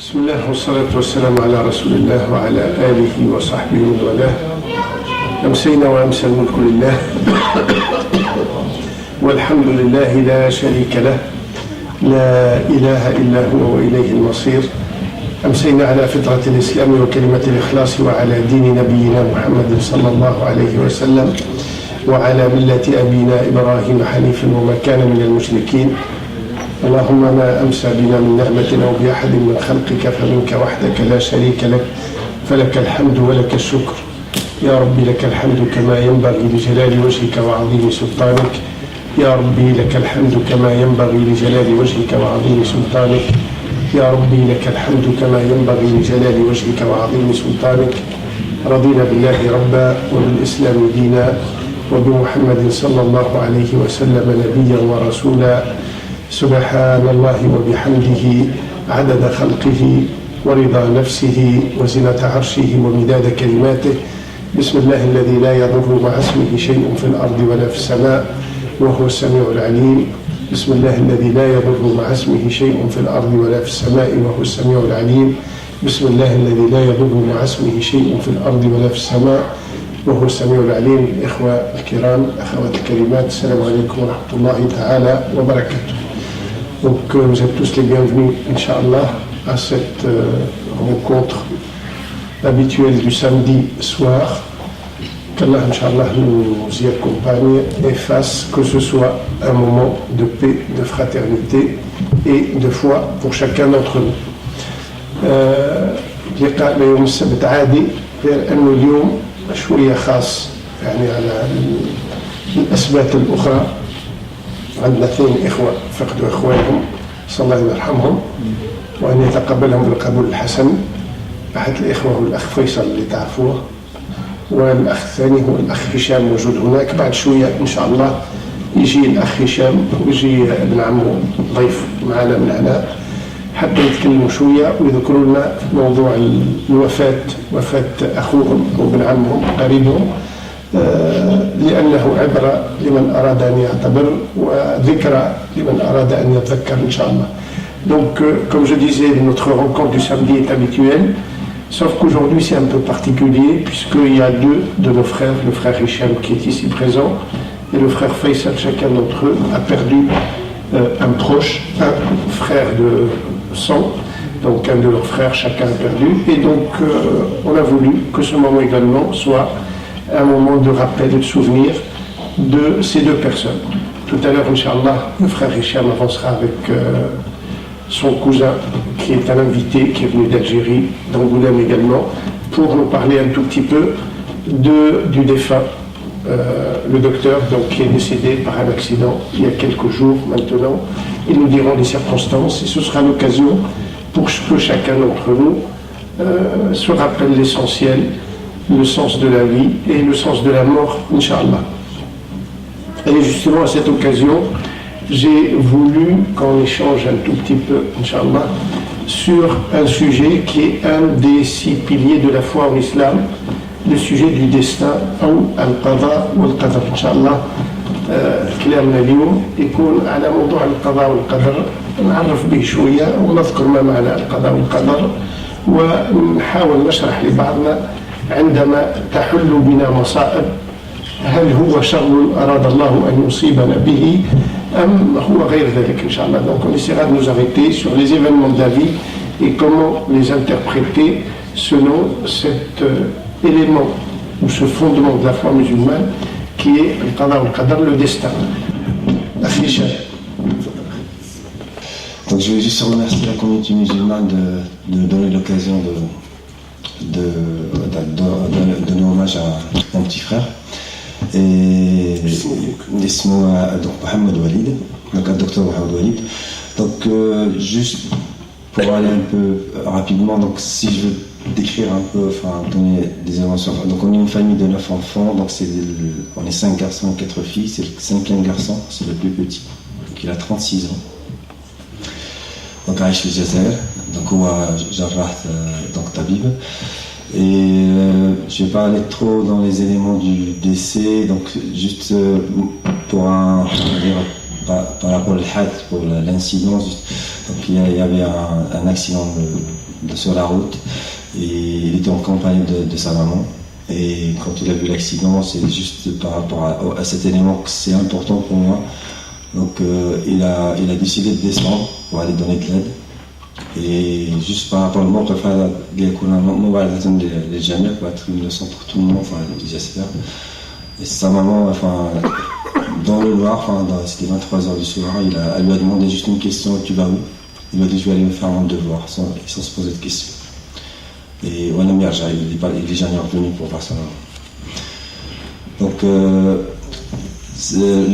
بسم الله والصلاة والسلام على رسول الله وعلى آله وصحبه ومن والاه. أمسينا وأمسى الملك لله والحمد لله لا شريك له، لا إله إلا هو وإليه المصير. أمسينا على فطرة الإسلام وكلمة الإخلاص وعلى دين نبينا محمد صلى الله عليه وسلم وعلى ملة أبينا إبراهيم حنيفا وما كان من المشركين. اللهم ما أمسى بنا من نعمة أو بأحد من خلقك فمنك وحدك لا شريك لك، فلك الحمد ولك الشكر. يا ربي لك الحمد كما ينبغي لجلال وجهك وعظيم سلطانك. يا ربي لك الحمد كما ينبغي لجلال وجهك وعظيم سلطانك. يا ربي لك الحمد كما ينبغي لجلال وجهك وعظيم سلطانك. رضينا بالله ربا وبالإسلام دينا وبمحمد صلى الله عليه وسلم نبيا ورسولا. سبحان الله وبحمده عدد خلقه ورضا نفسه وزنة عرشه ومداد كلماته. بسم الله الذي لا يضر مع اسمه شيء في الأرض ولا في السماء وهو السميع العليم. بسم الله الذي لا يضر مع اسمه شيء في الأرض ولا في السماء وهو السميع العليم. بسم الله الذي لا يضر مع اسمه شيء في الأرض ولا في السماء وهو السميع العليم. إخوة الكرام، أخوات الكريمات، السلام عليكم ورحمة الله تعالى وبركاته. Donc vous êtes tous les bienvenus, Inch'Allah, à cette rencontre habituelle du samedi soir. Qu'Allah, Inch'Allah, nous y accompagne et fasse que ce soit un moment de paix, de fraternité et de foi pour chacun d'entre nous. لقاء يوم السبت عادي، غير أنه اليوم شوية خاص يعني على الأسبات الأخرى. عندنا اثنين إخوة فقدوا إخوانهم، صلى الله يرحمهم وأن يتقبلهم بالقبول الحسن. أحد الإخوة هو الأخ فيصل اللي تعرفوه، والأخ الثاني هو الأخ هشام موجود هناك. بعد شوية إن شاء الله يجي الأخ هشام ويجي ابن عمه ضيف معنا من هنا حتى يتكلموا شوية ويذكروا لنا موضوع الوفاة، وفاة أخوهم أو ابن عمهم قريبهم، لأنه عبرة لمن أراد أن يعتبر وذكرى لمن أراد أن يتذكر إن شاء الله. Donc, comme je disais, notre rencontre du samedi est habituelle, sauf qu'aujourd'hui c'est un peu particulier puisqu'il y a deux de nos frères, le frère Hicham qui est ici présent et le frère Faisal. Chacun d'entre eux a perdu un proche, un frère de sang, donc un de leurs frères, chacun a perdu. Et donc on a voulu que ce moment également soit un moment de rappel et de souvenir de ces deux personnes. Tout à l'heure, Inch'Allah, le frère Hicham avancera avec son cousin qui est un invité, qui est venu d'Algérie, d'Angoulême également, pour nous parler un tout petit peu du défunt, le docteur donc, qui est décédé par un accident il y a quelques jours maintenant. Ils nous diront les circonstances et ce sera l'occasion pour que chacun d'entre nous se rappelle l'essentiel, le sens de la vie et le sens de la mort, Inch'Allah. Et justement à cette occasion, j'ai voulu qu'on échange un tout petit peu, Inch'Allah, sur un sujet qui est un des 6 piliers de la foi en islam, le sujet du destin, ou al-qada ou al-qadr. Inch'Allah, كلامنا اليوم يكون على موضوع القضاء والقدر، نعرف به شوية ونذكر ما معنى القضاء والقدر ونحاول نشرح لبعضنا عندما تحل بنا مصائب هل هو شر أراد الله أن يصيبنا به أم هو غير ذلك إن شاء الله. Donc on essaiera de nous arrêter sur les événements de la vie et comment les interpréter selon cet élément ou ce fondement de la foi musulmane qui est le qada ou le qadar, le destin. Donc je vais juste remercier la communauté musulmane de donner l'occasion de donner hommage à mon petit frère. Et donc Mohamed Walid, donc le docteur Mohamed Walid. Donc juste pour aller un peu rapidement, donc si je veux décrire un peu, enfin donner des émotions. Donc on est une famille de 9 enfants, donc on est 5 garçons et 4 filles. C'est le 5e garçon, c'est le plus petit, donc il a 36 ans. Donc عايش في الجزائر، donc هو جراح donc tabib. Et je vais pas aller trop dans les éléments du décès, donc juste pour par rapport au had, pour l'incident, donc il y avait un accident sur la route. Et il était en compagnie de sa maman. Et quand il a vu l'accident, c'est juste par rapport à cet élément que c'est important pour moi. Donc il a décidé de descendre pour aller donner de l'aide. Et juste par rapport au موقف هذا يكون موعظة للجميع pour être une leçon pour tout le monde, enfin j'espère. Et sa maman, enfin dans le noir, c'était 23h du soir, elle lui a demandé juste une question: tu vas où? Il lui a dit: je vais aller me faire mon devoir, sans se poser de questions. Et Wanam Yarja, il est jamais revenu pour voir sa maman. Donc le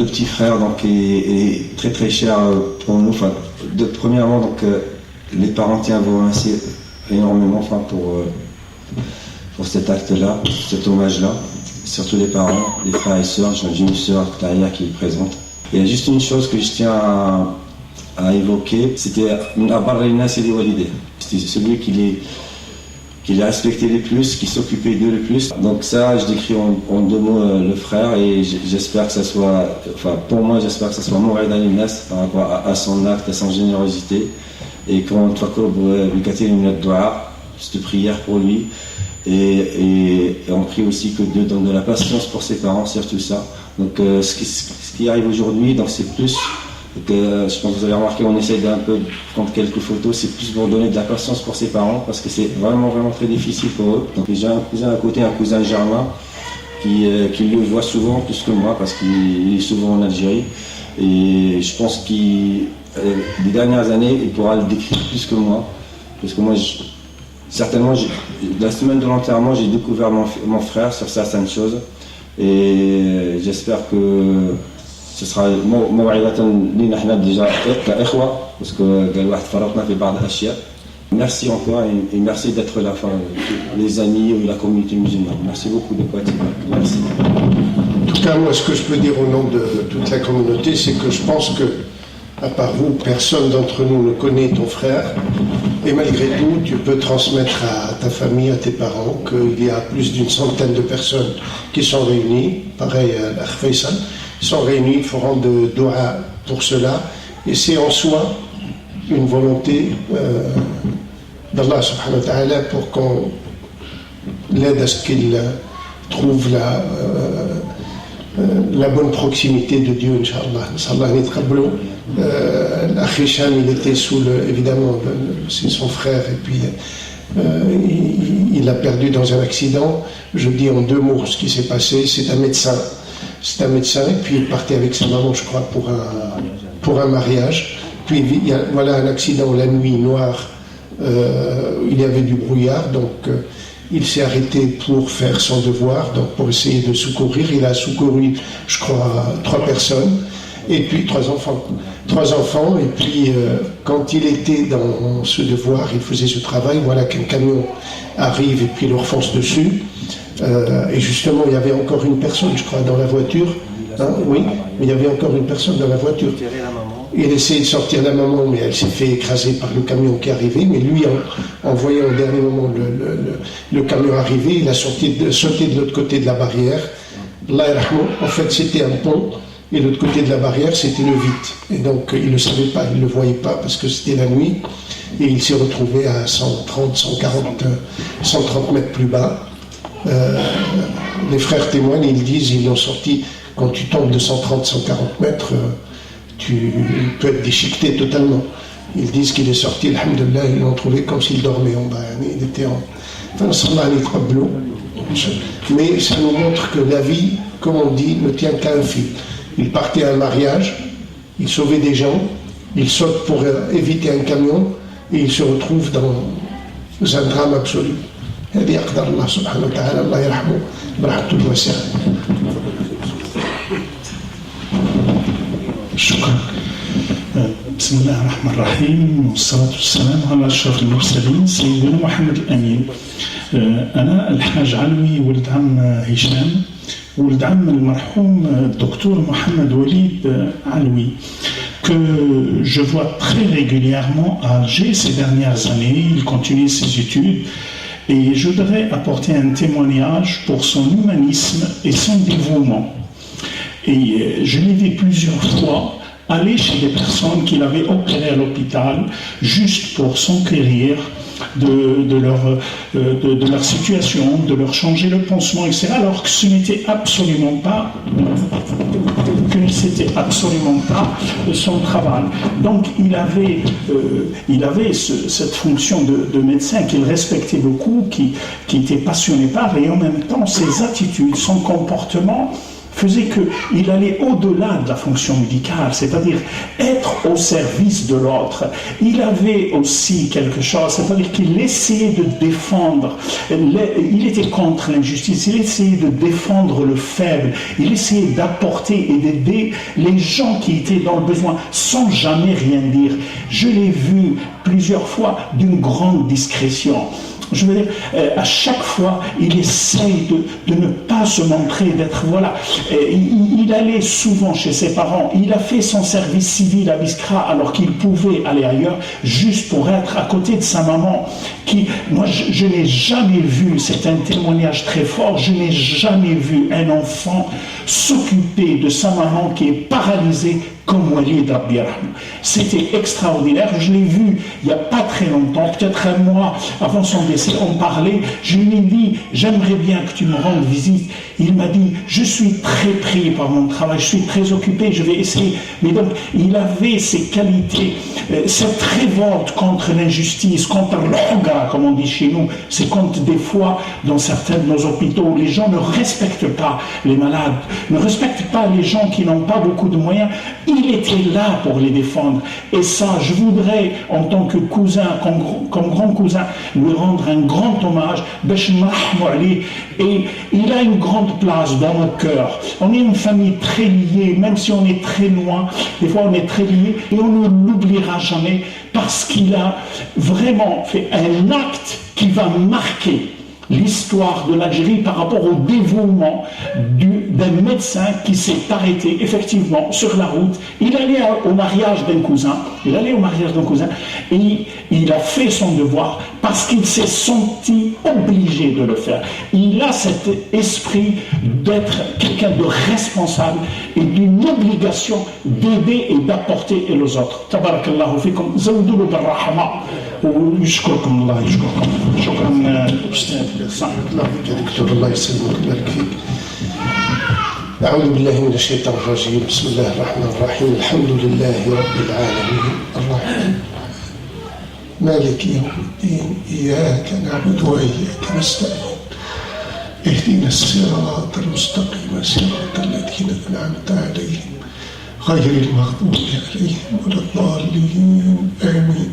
petit frère donc, est très très cher pour nous. Enfin, premièrement, donc, les parents tiennent à vous remercier énormément pour cet acte-là, cet hommage-là. Surtout les parents, les frères et sœurs. J'ai une sœur Taya qui est présente. Il y a juste une chose que je tiens à évoquer, c'était celui qui l'a respecté le plus, qui s'occupait d'eux le plus. Donc ça, je décris en deux mots le frère, et j'espère que ça soit, enfin pour moi, j'espère que ça soit Mou'id al-Nas par rapport à son acte, à son générosité. Et quand tu vas une doua, cette prière pour lui, et on prie aussi que Dieu donne de la patience pour ses parents, surtout ça. Donc ce qui arrive aujourd'hui, donc c'est plus que, je pense que vous avez remarqué, on essaie d'un peu prendre quelques photos, c'est plus pour donner de la patience pour ses parents, parce que c'est vraiment très difficile pour eux. Donc j'ai un cousin à côté, un cousin germain, qui le voit souvent plus que moi, parce qu'il est souvent en Algérie, et je pense qu'il les dernières années, il pourra le décrire plus que moi, parce que moi, certainement, la semaine de l'enterrement, j'ai découvert mon frère sur certaines choses, et j'espère que ce sera déjà parce que merci encore, et merci d'être là, les amis et la communauté musulmane. Merci beaucoup de participer. Merci. En tout cas, moi, ce que je peux dire au nom de toute la communauté, c'est que je pense que, à part vous, personne d'entre nous ne connaît ton frère, et malgré tout, tu peux transmettre à ta famille, à tes parents, qu'il y a plus d'une centaine de personnes qui sont réunies, pareil à l'Akh Faisal, sont réunis, feront de doha pour cela, et c'est en soi une volonté d'Allah subhanahu wa ta'ala pour qu'on l'aide à ce qu'il trouve la bonne proximité de Dieu, Inch'Allah. L'Akh Hicham, il était évidemment, c'est son frère, et puis il l'a perdu dans un accident. Je dis en deux mots ce qui s'est passé. C'est un médecin, et puis il partait avec sa maman, je crois, pour un mariage. Puis voilà un accident la nuit noire, il y avait du brouillard, donc il s'est arrêté pour faire son devoir, donc pour essayer de secourir. Il a secouru, je crois, 3 personnes, et puis 3 enfants. 3 enfants, et puis quand il était dans ce devoir, il faisait ce travail, voilà qu'un camion arrive et puis leur fonce dessus. Et justement, il y avait encore une personne, je crois, dans la voiture. Hein, oui, mais il y avait encore une personne dans la voiture. Il essayait de sortir la maman, mais elle s'est fait écraser par le camion qui est arrivé. Mais lui, en voyant au dernier moment le camion arriver, il a sauté de l'autre côté de la barrière. Allah yarhamou, en fait, c'était un pont, et l'autre côté de la barrière, c'était le vide. Et donc, il ne le savait pas, il ne le voyait pas, parce que c'était la nuit. Et il s'est retrouvé à 130 mètres plus bas. Les frères témoignent, ils disent, ils l'ont sorti, quand tu tombes de 130-140 mètres, tu peux être déchiqueté totalement. Ils disent qu'il est sorti, alhamdoulilah, ils l'ont trouvé comme s'il dormait en bas. Il était en... Enfin, mais ça nous montre que la vie, comme on dit, ne tient qu'à un fil. Il partait à un mariage, il sauvait des gens, il saute pour éviter un camion, et il se retrouve dans un drame absolu. هذه يقدر الله سبحانه وتعالى الله يرحمه برحمته الواسعة. شكرا. بسم الله الرحمن الرحيم والصلاة والسلام على أشرف المرسلين سيدنا محمد الأمين. أنا الحاج علوي ولد عم هشام ولد عم المرحوم الدكتور محمد وليد علوي que je vois très régulièrement à Alger ces dernières années. Il continue ses études. Et je voudrais apporter un témoignage pour son humanisme et son dévouement. Et je l'ai vu plusieurs fois aller chez des personnes qu'il avait opérées à l'hôpital juste pour s'enquérir de leur situation, de leur changer le pansement, etc. Alors que ce n'était absolument pas son travail. Donc il avait cette fonction de médecin qu'il respectait beaucoup, qui était passionné par, et en même temps ses attitudes, son comportement faisait qu'il allait au-delà de la fonction médicale, c'est-à-dire être au service de l'autre. Il avait aussi quelque chose, c'est-à-dire qu'il essayait de défendre, il était contre l'injustice, il essayait de défendre le faible, il essayait d'apporter et d'aider les gens qui étaient dans le besoin, sans jamais rien dire. Je l'ai vu plusieurs fois d'une grande discrétion. Je veux dire, à chaque fois, il essaye de ne pas se montrer, d'être, voilà. Il allait souvent chez ses parents. Il a fait son service civil à Biskra alors qu'il pouvait aller ailleurs, juste pour être à côté de sa maman. Moi, je n'ai jamais vu, c'est un témoignage très fort, je n'ai jamais vu un enfant s'occuper de sa maman qui est paralysée comme Walid Rabbi Rahman. C'était extraordinaire. Je l'ai vu il n'y a pas très longtemps, peut-être un mois avant son décès, on parlait. Je lui ai dit, j'aimerais bien que tu me rendes visite. Il m'a dit, je suis très pris par mon travail, je suis très occupé, je vais essayer. Mais donc, il avait ces qualités, cette révolte contre l'injustice, contre l'hogara, comme on dit chez nous. C'est contre des fois, dans certains de nos hôpitaux, les gens ne respectent pas les malades, ne respectent pas les gens qui n'ont pas beaucoup de moyens. Il était là pour les défendre. Et ça, je voudrais, en tant que cousin, comme grand cousin, lui rendre un grand hommage. Et il a une grande place dans nos cœurs. On est une famille très liée, même si on est très loin. Des fois, on est très liés. Et on ne l'oubliera jamais parce qu'il a vraiment fait un acte qui va marquer l'histoire de l'Algérie par rapport au dévouement d'un médecin qui s'est arrêté effectivement sur la route. Il allait au mariage d'un cousin, et il a fait son devoir parce qu'il s'est senti obligé de le faire. Il a cet esprit d'être quelqu'un de responsable et d'une obligation d'aider et d'apporter aux autres. Tabarakallahu fikum, zawdulu bil-rahma, ويشكركم الله يشكركم. شكرا أستاذ. الله بك يا دكتور، الله يسلمك ويبارك فيك. أعوذ بالله من الشيطان الرجيم، بسم الله الرحمن الرحيم، الحمد لله رب العالمين الرحمن مالك يوم الدين، إياك نعبد وإياك نستعين، اهدنا الصراط المستقيم صراط الذين أنعمت عليهم غير المغضوب عليهم ولا الضالين، آمين.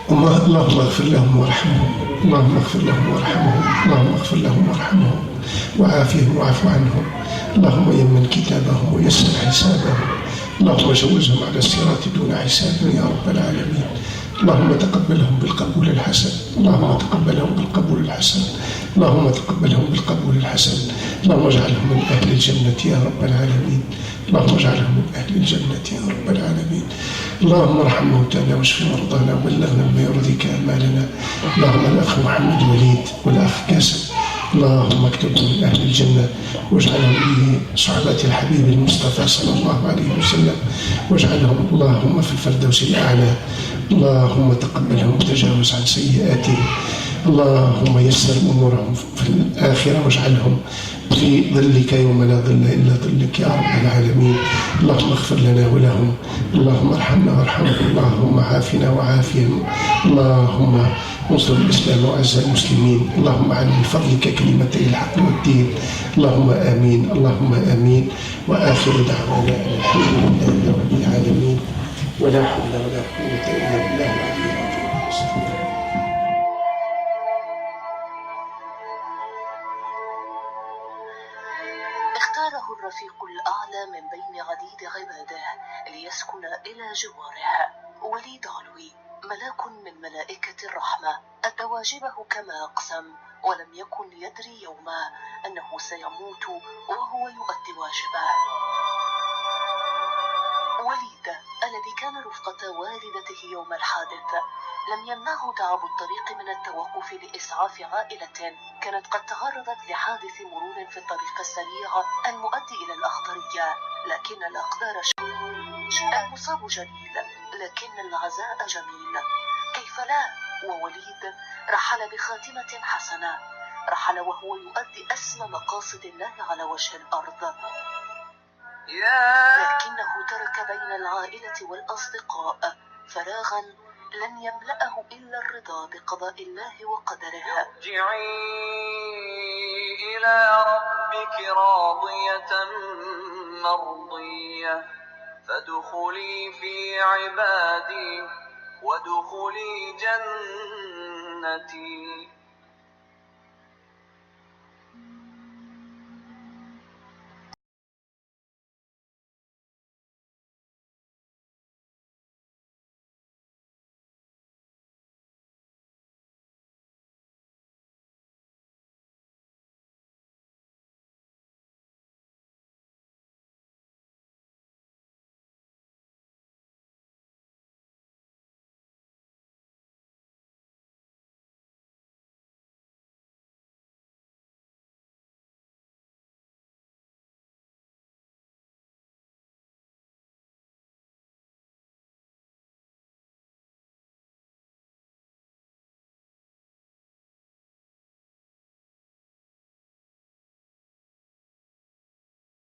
اللهم اغفر لهم وارحمهم، اللهم اغفر لهم وارحمهم، اللهم اغفر لهم وارحمهم وعافهم واعف عنهم، اللهم يمن كتابهم ويسر حسابهم، اللهم جوزهم على الصراط دون حساب يا رب العالمين، اللهم تقبلهم بالقبول الحسن، اللهم تقبلهم بالقبول الحسن، اللهم تقبلهم بالقبول الحسن، اللهم اجعلهم من أهل الجنة يا رب العالمين، اللهم اجعلهم من أهل الجنة يا رب العالمين، اللهم ارحم موتانا واشف مرضانا وبلغنا بما يرضيك آمالنا، اللهم الأخ محمد وليد والأخ كاسم اللهم اكتبهم من أهل الجنة واجعلهم بصحبة الحبيب المصطفى صلى الله عليه وسلم، واجعلهم اللهم في الفردوس الأعلى، اللهم تقبلهم وتجاوز عن سيئاتهم، اللهم يسر أمورهم في الآخرة واجعلهم في ظلك يوم لا ظل إلا ظلك يا رب العالمين، اللهم اغفر لنا ولهم، اللهم ارحمنا وارحمهم، اللهم عافنا وعافهم، اللهم انصر الإسلام وأعز المسلمين، اللهم علم بفضلك كلمتي الحق والدين، اللهم آمين، اللهم آمين، وآخر دعوانا الحمد لله رب العالمين، ولا حول ولا قوة إلا بالله العلي العظيم. اختاره الرفيق الأعلى من بين عديد عباده ليسكن إلى جواره. وليد علوي ملاك من ملائكة الرحمة أدى واجبه كما أقسم، ولم يكن يدري يوما أنه سيموت وهو يؤدي واجبه. وليد الذي كان رفقة والدته يوم الحادث لم يمنعه تعب الطريق من التوقف لإسعاف عائلة كانت قد تعرضت لحادث مرور في الطريق السريع المؤدي إلى الأخضرية، لكن الأقدار المصاب جليل لكن العزاء جميل، كيف لا؟ ووليد رحل بخاتمة حسنة، رحل وهو يؤدي أسمى مقاصد الله على وجه الأرض، لكنه ترك بين العائلة والأصدقاء فراغا لن يملأه إلا الرضا بقضاء الله وقدره. ارجعي إلى ربك راضية مرضية فادخلي في عبادي وادخلي جنتي.